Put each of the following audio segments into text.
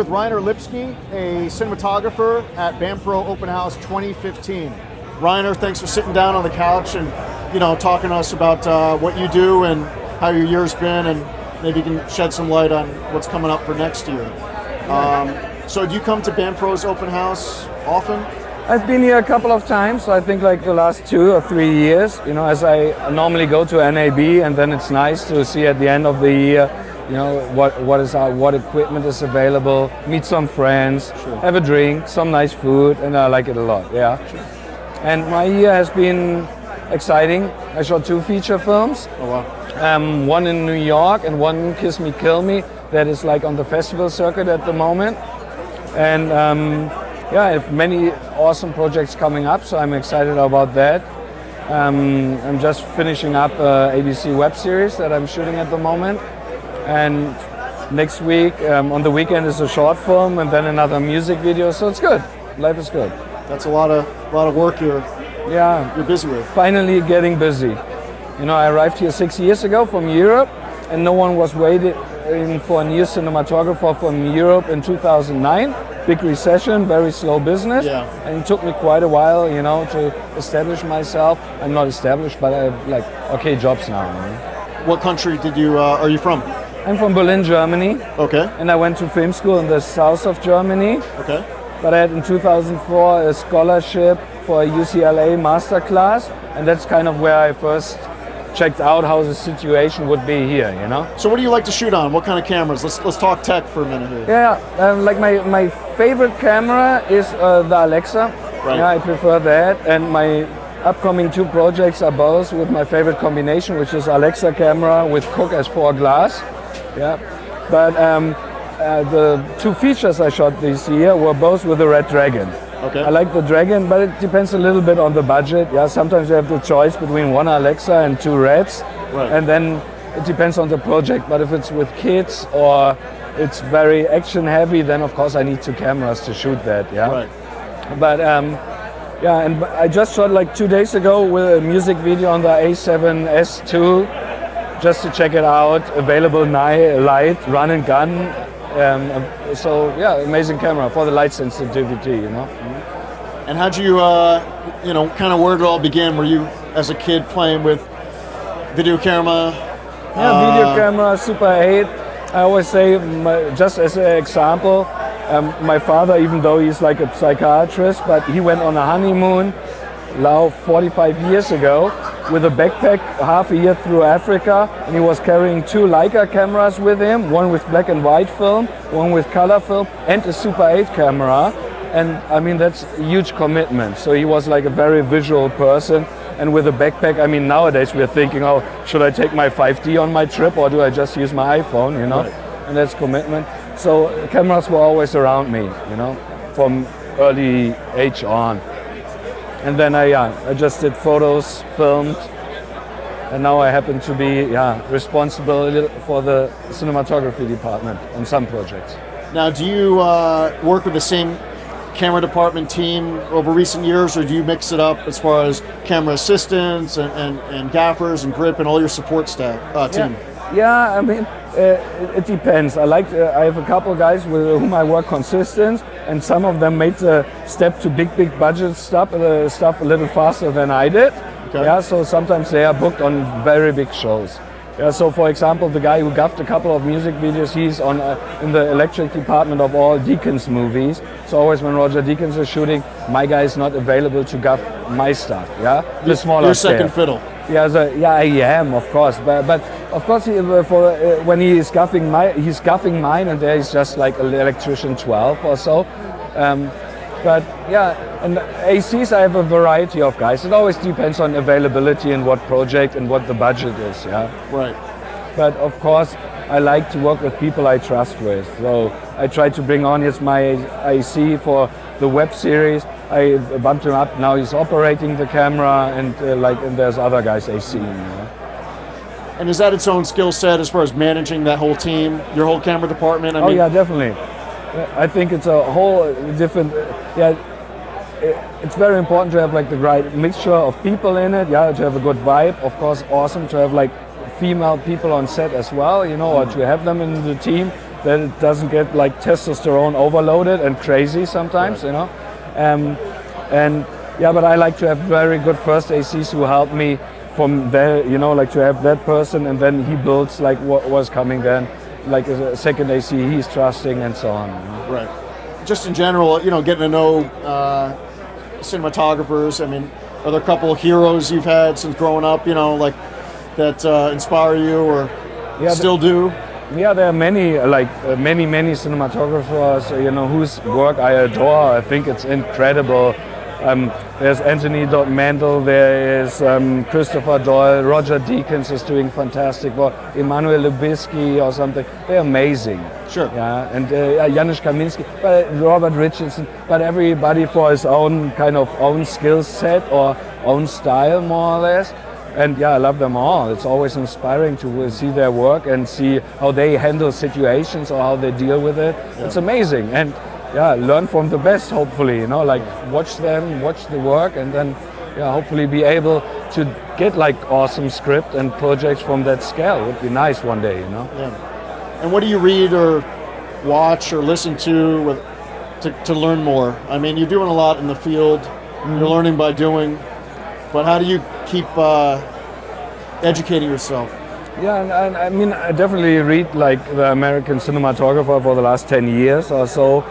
with Rainer Lipski, a cinematographer at BAMPro Open House 2015. Rainer, thanks for sitting down on the couch and talking to us about what you do and how your year's been, and maybe you can shed some light on what's coming up for next year. So do you come to BAMPro's Open House often? I've been here a couple of times, so I think like the last 2 or 3 years, as I normally go to NAB, and then it's nice to see at the end of the year, what equipment is available, meet some friends, have a drink, some nice food, and I like it a lot, yeah. Sure. And my year has been exciting. I shot 2 feature films. Oh wow. One in New York and one Kiss Me Kill Me, that is like on the festival circuit at the moment. And I have many awesome projects coming up, so I'm excited about that. I'm just finishing up an ABC web series that I'm shooting at the moment. And next week, on the weekend, is a short film and then another music video, so it's good. Life is good. That's a lot of work you're busy with. Finally getting busy. I arrived here 6 years ago from Europe, and no one was waiting for a new cinematographer from Europe in 2009. Big recession, very slow business, and it took me quite a while, to establish myself. I'm not established, but I have okay jobs now. What country are you from? I'm from Berlin, Germany. Okay. And I went to film school in the south of Germany. Okay. But I had in 2004 a scholarship for a UCLA masterclass, and that's kind of where I first checked out how the situation would be here, So what do you like to shoot on? What kind of cameras? Let's talk tech for a minute here. Yeah, my favorite camera is the Alexa. Right. Yeah, I prefer that, and my upcoming 2 projects are both with my favorite combination, which is Alexa camera with Cooke S4 glass. Yeah, but the 2 features I shot this year were both with the Red Dragon. Okay. I like the Dragon, but it depends a little bit on the budget. Yeah, sometimes you have the choice between 1 Alexa and 2 Reds, right. And then it depends on the project. But if it's with kids or it's very action heavy, then of course I need 2 cameras to shoot that. Yeah. Right. But and I just shot 2 days ago with a music video on the A7S II, just to check it out. Available light, run and gun. So amazing camera for the light sensitivity, And how'd you, kind of where did it all begin? Were you, as a kid, playing with video camera? Yeah, video camera, Super 8. I always say, just as an example, my father, even though he's like a psychiatrist, but he went on a honeymoon now 45 years ago with a backpack half a year through Africa, and he was carrying 2 Leica cameras with him, one with black and white film, one with color film, and a Super 8 camera. And I mean, that's a huge commitment. So he was like a very visual person, and with a backpack, I mean, nowadays we're thinking, oh, should I take my 5D on my trip, or do I just use my iPhone, Right. And that's commitment. So cameras were always around me, from early age on. And then I just did photos, filmed, and now I happen to be responsible for the cinematography department on some projects. Now, do you work with the same camera department team over recent years, or do you mix it up as far as camera assistants and gaffers and grip and all your support staff team? Yeah, I mean, it depends. I have a couple guys with whom I work consistent, and some of them made the step to big budget stuff a little faster than I did. Okay. Yeah, so sometimes they are booked on very big shows. Yeah, so for example, the guy who gaffed a couple of music videos, he's on in the electric department of all Deakins movies. So always when Roger Deakins is shooting, my guy is not available to gaff my stuff. Yeah, the smaller Your second fiddle. Yeah, I am, of course. But of course, when he is gaffing mine, and there is just like an electrician 12 or so. But and ACs, I have a variety of guys. It always depends on availability and what project and what the budget is. Yeah. Right. But of course, I like to work with people I trust with. So I try to bring on my AC for the web series. I bumped him up. Now he's operating the camera, and there's other guys AC. And is that its own skill set as far as managing that whole team, your whole camera department? I mean, yeah, definitely. I think it's a whole different. It's very important to have the right mixture of people in it. Yeah, to have a good vibe. Of course, awesome to have female people on set as well. Or to have them in the team. that it doesn't get like testosterone overloaded and crazy sometimes, you know. And yeah, but I like to have very good first ACs who help me from there, you know, like to have that person, and then he builds like what was coming then, like a second AC he's trusting and so on. You know? Right. Just in general, you know, getting to know cinematographers. I mean, are there a couple of heroes you've had since growing up, you know, like that inspire you or still do? Yeah, there are many, many cinematographers, you know, whose work I adore. I think it's incredible. There's Anthony Mandel, there is Christopher Doyle, Roger Deakins is doing fantastic work, Rainer Lipski or something. They're amazing. Sure. Yeah, and Janusz Kaminski, but Robert Richardson, but everybody for his own kind of own skill set or own style, more or less. And yeah, I love them all. It's always inspiring to see their work and see how they handle situations or how they deal with it. Yeah. It's amazing. And yeah, learn from the best, hopefully, you know, like watch them, watch the work, and then yeah, hopefully be able to get like awesome script and projects from that scale. Would be nice one day, you know. Yeah. And what do you read or watch or listen to learn more? I mean, you're doing a lot in the field, you're learning by doing, but how do you keep educating yourself? Yeah, and I mean, I definitely read like the American Cinematographer for the last 10 years or so.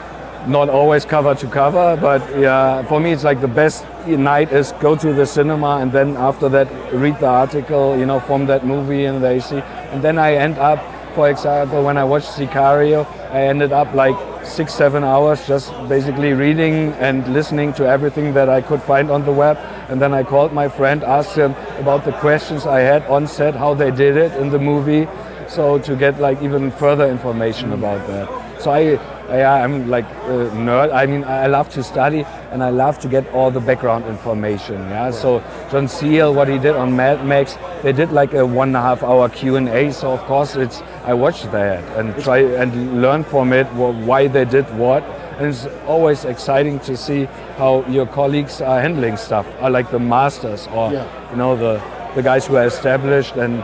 Not always cover to cover, but yeah, for me it's like the best night is go to the cinema and then after that read the article, you know, from that movie and the AC. And then I end up, for example, when I watched Sicario, I ended up like 6-7 hours just basically reading and listening to everything that I could find on the web. And then I called my friend, asked him about the questions I had on set, how they did it in the movie, so to get like even further information about that. So I'm like a nerd. I mean, I love to study and I love to get all the background information. Yeah. Right. So John Seal, what he did on Mad Max, they did like a 1.5 hour Q&A. So of course I watched that and try and learn from it why they did what. And it's always exciting to see how your colleagues are handling stuff, like the masters or you know the guys who are established and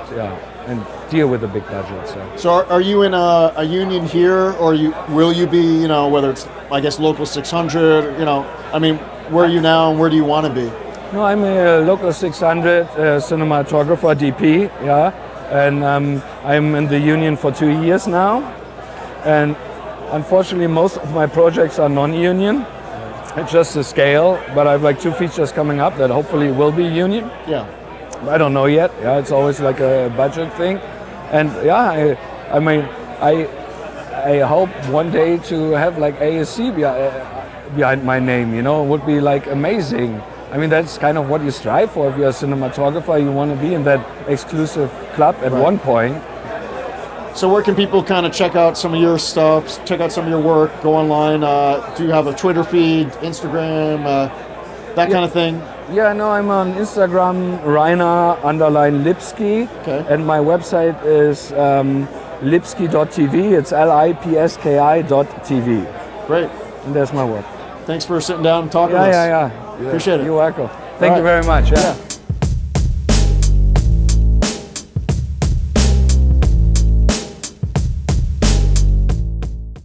deal with the big budget. So are you in a union here, or will you be, you know, whether it's, I guess, local 600, you know, I mean, where are you now and where do you want to be? No, I'm a local 600 cinematographer DP, yeah, and I'm in the union for 2 years now, and unfortunately most of my projects are non-union. It's just a scale, but I have like 2 features coming up that hopefully will be union. Yeah. I don't know yet. Yeah, it's always like a budget thing, and yeah, I mean, I hope one day to have like ASC behind my name. You know, it would be like amazing. I mean, that's kind of what you strive for. If you're a cinematographer, you want to be in that exclusive club at one point. So where can people kind of check out some of your stuff, check out some of your work, go online? Do you have a Twitter feed, Instagram, that kind of thing? Yeah, no, I'm on Instagram, Rainer_Lipski, and my website is lipski.tv. It's lipski.tv. Great. And there's my work. Thanks for sitting down and talking to us. Yeah. Appreciate it. You're welcome. Thank you very much. Yeah.